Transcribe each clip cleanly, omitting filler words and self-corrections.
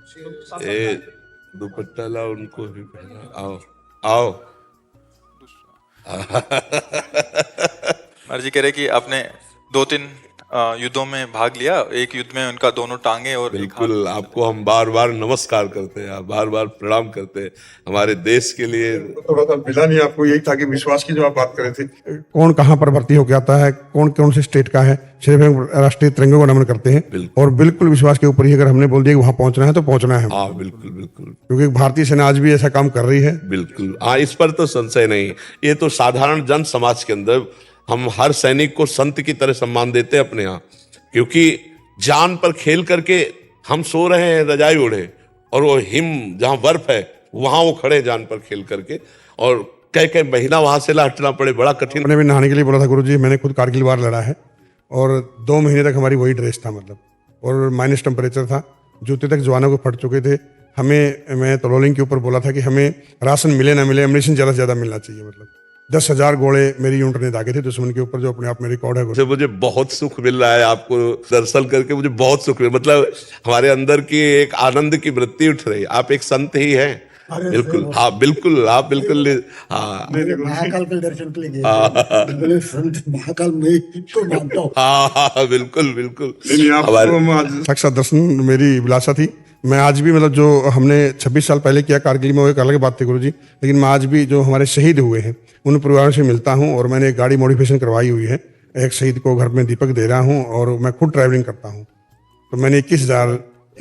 ए दुपट्टा ला, उनको भी पहना। आओ आओ। महाराज जी कह रहे कि आपने 2-3 युद्धों में भाग लिया, एक युद्ध में उनका दोनों टांगे और एक हाथ। बिल्कुल, आपको हम बार बार नमस्कार करते हैं, आप बार बार प्रणाम करते हैं हमारे देश के लिए। थोड़ा सा मिला नहीं आपको, यही था कि विश्वास की जो आप बात कर रहे थे, कौन कहाँ पर भर्ती होकर आता है, कौन कौन से स्टेट का है, सिर्फ हम राष्ट्रीय तिरंगे को नमन करते हैं। और बिल्कुल विश्वास के ऊपर ही अगर हमने बोल दिया कि वहां पहुंचना है तो पहुंचना है। हाँ बिल्कुल बिल्कुल, क्योंकि भारतीय सेना आज भी ऐसा काम कर रही है। बिल्कुल हाँ, इस पर तो संशय नहीं। ये तो साधारण जन समाज के अंदर हम हर सैनिक को संत की तरह सम्मान देते हैं अपने यहाँ, क्योंकि जान पर खेल करके हम सो रहे हैं रजाई ओढ़े, और वो हिम जहाँ बर्फ है वहां वो खड़े जान पर खेल करके, और कई महीना वहां से हटना पड़े, बड़ा कठिन। मैंने भी नहाने के लिए बोला था गुरुजी, मैंने खुद कारगिल वार लड़ा है और 2 महीने तक हमारी वही ड्रेस था, मतलब, और माइनस टेम्परेचर था, जूते तक जवानों को फट चुके थे। मैं तलोलिंग के ऊपर बोला था कि हमें राशन मिले ना मिले, एम्युनिशन ज़्यादा से ज़्यादा मिलना चाहिए। मतलब 10,000 गोले मेरी यूनिट ने दागे थे दुश्मन के ऊपर, जो अपने आप में रिकॉर्ड है। मुझे बहुत सुख मिल रहा है आपको दर्शन करके, मुझे बहुत सुख मिल, मतलब हमारे अंदर की एक आनंद की वृत्ति उठ रही। आप एक संत ही हैं। बिल्कुल हाँ, बिल्कुल आप बिल्कुल हाँ, महाकाल के दर्शन के लिए गए थे। संत महाकाल में तो मानता हूँ। हाँ बिल्कुल बिल्कुल। साक्षात दर्शन मेरी अभिलाषा थी। मैं आज भी, मतलब जो हमने 26 साल पहले किया कारगिल में, वो एक अलग बात थी गुरुजी, लेकिन मैं आज भी जो हमारे शहीद हुए हैं उन परिवारों से मिलता हूं, और मैंने एक गाड़ी मॉडिफिकेशन करवाई हुई है, एक शहीद को घर में दीपक दे रहा हूं, और मैं खुद ट्रैवलिंग करता हूं। तो मैंने 21,000।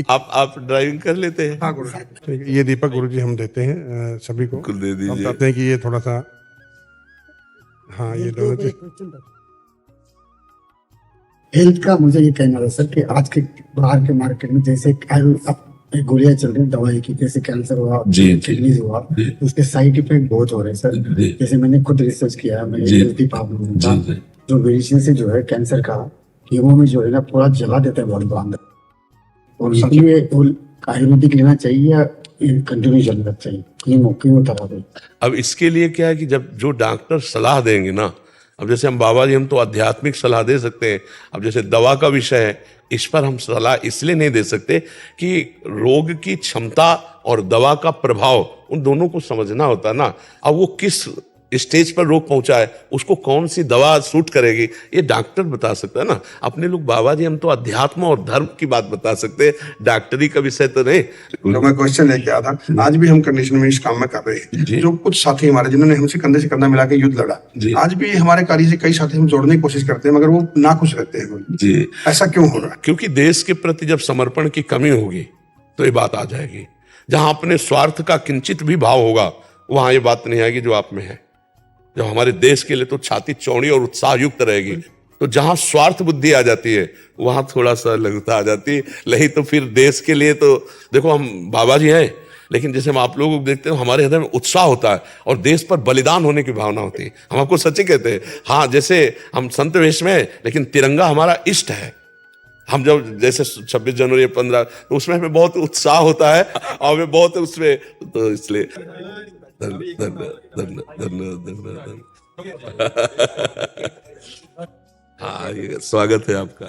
आप ड्राइविंग कर लेते हैं? हाँ गुरुजी, ये दीपक गुरुजी हम देते हैं सभी को। बिल्कुल दे दीजिए। हम चाहते हैं कि ये थोड़ा सा, हाँ ये दोनों चीज। हेल्थ का मुझे ये कहना था सर कि आज के बाहर के मार्केट में जैसे गोलियां चल रही दवाई की, जैसे कैंसर हुआ, किडनी हुआ, उसके साइड इफेक्ट बहुत हो रहे हैं सर। जैसे मैंने खुद रिसर्च किया है, मैं प्रॉब्लम था जो मेडिसिन से जो है कैंसर का कीमो में जो है ना पूरा जला देता है बॉडी को अंदर, और इसलिए आयुर्वेदिक लेना चाहिए या कंटिन्यू चलना चाहिए कीमो थेरेपी? अब इसके लिए क्या है कि जब जो डॉक्टर सलाह देंगे ना, अब जैसे हम बाबा जी, हम तो आध्यात्मिक सलाह दे सकते हैं। अब जैसे दवा का विषय है, इस पर हम सलाह इसलिए नहीं दे सकते कि रोग की क्षमता और दवा का प्रभाव उन दोनों को समझना होता है ना। अब वो किस स्टेज पर रोग पहुंचा है, उसको कौन सी दवा सूट करेगी, ये डॉक्टर बता सकता है ना। अपने लोग बाबा जी हम तो अध्यात्म और धर्म की बात बता सकते हैं, डॉक्टरी का विषय तो नहीं। तो मैं क्वेश्चन लेके आया था, आज भी हम कंडीशन में इस काम में कर रहे हैं। जो कुछ साथी हमारे जिन्होंने हमसे कंधे से कंधा मिला के युद्ध लड़ा, आज भी हमारे कार्य से कई साथी हम जोड़ने की कोशिश करते हैं, मगर वो नाखुश रहते हैं जी। ऐसा क्यों हो रहा है? क्योंकि देश के प्रति जब समर्पण की कमी होगी तो ये बात आ जाएगी। जहां अपने स्वार्थ का किंचित भी भाव होगा, वहां ये बात नहीं आएगी जो आप में है। जब हमारे देश के लिए तो छाती चौड़ी और उत्साह युक्त रहेगी, तो जहां स्वार्थ बुद्धि आ जाती है वहां थोड़ा सा लघुता आ जाती है। नहीं तो फिर देश के लिए तो देखो, हम बाबा जी हैं, लेकिन जैसे हम आप लोगों को देखते हैं, हमारे हृदय में उत्साह होता है और देश पर बलिदान होने की भावना होती है। हम आपको सच्ची कहते हैं। हाँ, जैसे हम संत वेश में हैं, लेकिन तिरंगा हमारा इष्ट है। हम जब जैसे 26 जनवरी 15, तो उसमें हमें बहुत उत्साह होता है और हमें बहुत उसमें, तो इसलिए धन्यवाद। हाँ, ये स्वागत है आपका।